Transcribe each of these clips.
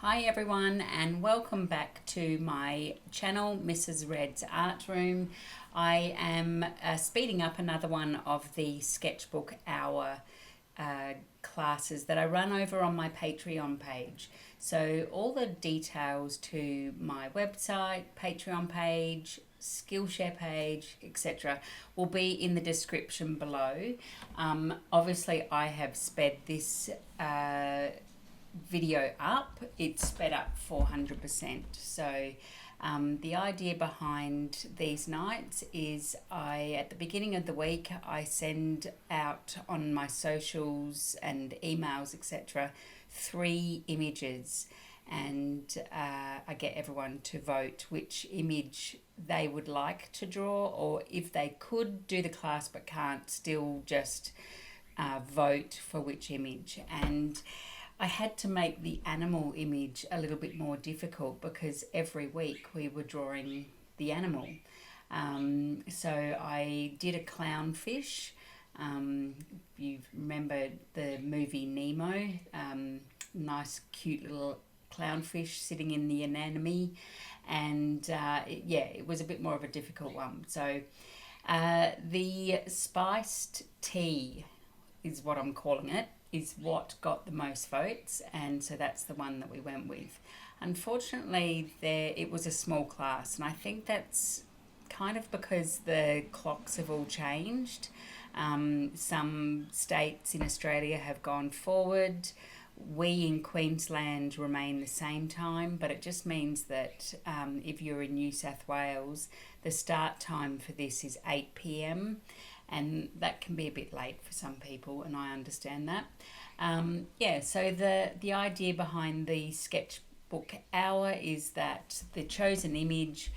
Hi everyone, and welcome back to my channel, Mrs. Red's Art Room. I am speeding up another one of the Sketchbook Hour classes that I run over on my Patreon page. So all the details to my website, Patreon page, Skillshare page, etc. will be in the description below. Obviously I have sped this video up. It's sped up 400%. So the idea behind these nights is at the beginning of the week, I send out on my socials and emails, etc., 3 images, and I get everyone to vote which image they would like to draw, or if they could do the class but can't, still just vote for which image. And I had to make the animal image a little bit more difficult because every week we were drawing the animal. So I did a clownfish. You remember the movie Nemo? Nice, cute little clownfish sitting in the anemone. And it was a bit more of a difficult one. So the spiced tea is what I'm calling it, is what got the most votes, and so that's the one that we went with. Unfortunately, it was a small class, and I think that's kind of because the clocks have all changed. Some states in Australia have gone forward. We in Queensland remain the same time, but it just means that if you're in New South Wales, the start time for this is 8 p.m, and that can be a bit late for some people, and I understand that. So the idea behind the Sketchbook Hour is that the chosen image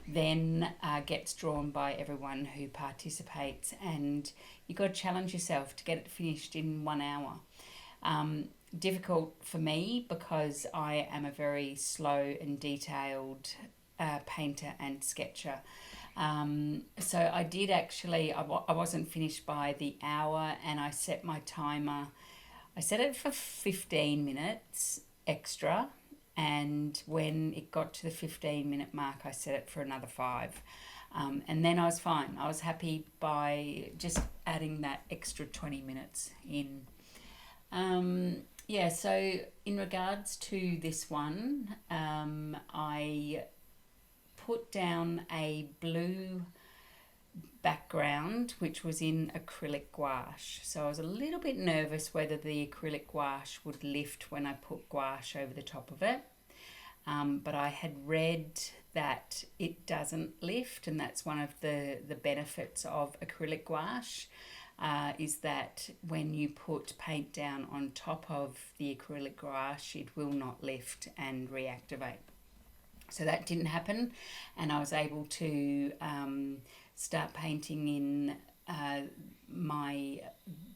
then gets drawn by everyone who participates, and you've got to challenge yourself to get it finished in 1 hour. Difficult for me because I am a very slow and detailed painter and sketcher. So I did actually, I wasn't finished by the hour, and I set my timer. I set it for 15 minutes extra, and when it got to the 15-minute mark, I set it for another 5. And then I was fine. I was happy by just adding that extra 20 minutes in. So in regards to this one, I put down a blue background which was in acrylic gouache. So I was a little bit nervous whether the acrylic gouache would lift when I put gouache over the top of it. But I had read that it doesn't lift, and that's one of the benefits of acrylic gouache. Is that when you put paint down on top of the acrylic gouache, it will not lift and reactivate. So that didn't happen, and I was able to start painting in my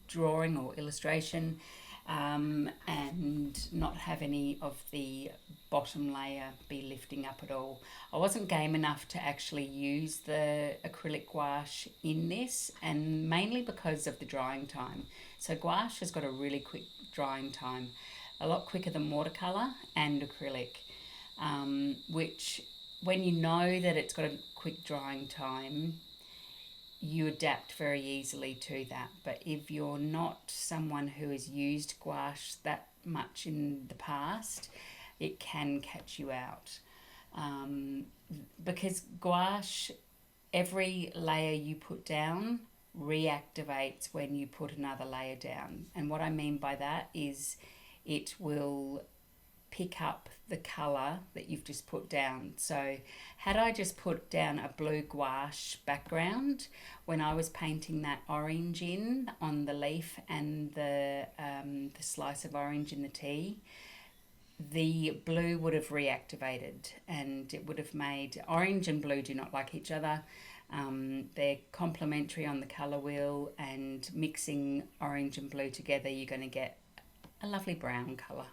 drawing or illustration, and not have any of the bottom layer be lifting up at all. I wasn't game enough to actually use the acrylic gouache in this, and mainly because of the drying time. So gouache has got a really quick drying time, a lot quicker than watercolour and acrylic, which when you know that it's got a quick drying time, you adapt very easily to that. But if you're not someone who has used gouache that much in the past, it can catch you out. Because gouache, every layer you put down reactivates when you put another layer down. And what I mean by that is it will pick up the colour that you've just put down. So had I just put down a blue gouache background, when I was painting that orange in on the leaf and the slice of orange in the tea, the blue would have reactivated, and it would have made, orange and blue do not like each other. They're complementary on the colour wheel, and mixing orange and blue together, you're going to get a lovely brown colour.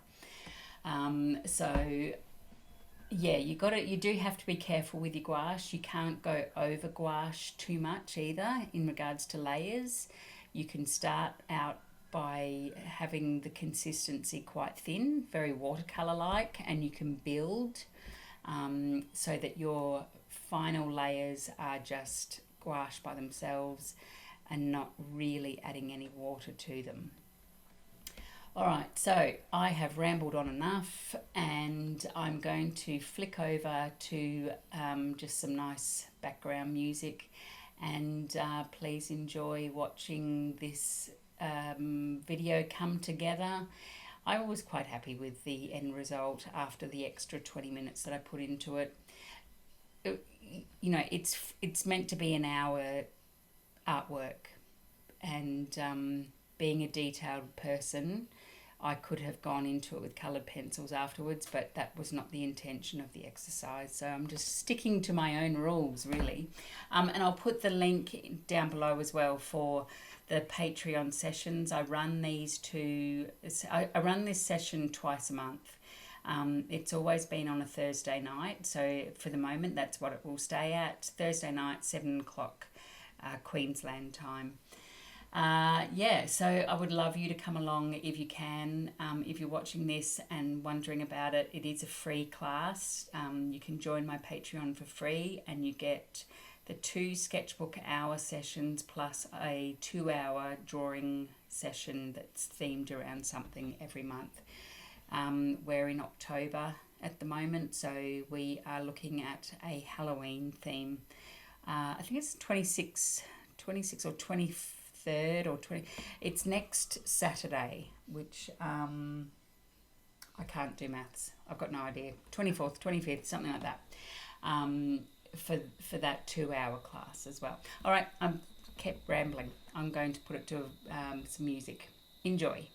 You do have to be careful with your gouache. You can't go over gouache too much either in regards to layers. You can start out by having the consistency quite thin, very watercolor-like, and you can build so that your final layers are just gouache by themselves and not really adding any water to them. All right, so I have rambled on enough, and I'm going to flick over to just some nice background music, and please enjoy watching this video come together. I was quite happy with the end result after the extra 20 minutes that I put into it. You know, it's meant to be an hour artwork, and being a detailed person, I could have gone into it with coloured pencils afterwards, but that was not the intention of the exercise. So I'm just sticking to my own rules, really. And I'll put the link down below as well for the Patreon sessions. I run this session twice a month. It's always been on a Thursday night, so for the moment that's what it will stay at. Thursday night, 7 o'clock Queensland time. So I would love you to come along if you can. If you're watching this and wondering about it, it is a free class. You can join my Patreon for free, and you get the 2 Sketchbook Hour sessions plus a 2-hour drawing session that's themed around something every month. We're in October at the moment, so we are looking at a Halloween theme. I think it's 26 or 23rd or 20. It's next Saturday, which I can't do maths. I've got no idea. 24th, 25th, something like that. For that 2-hour class as well. All right, I'm kept rambling. I'm going to put it to some music. Enjoy.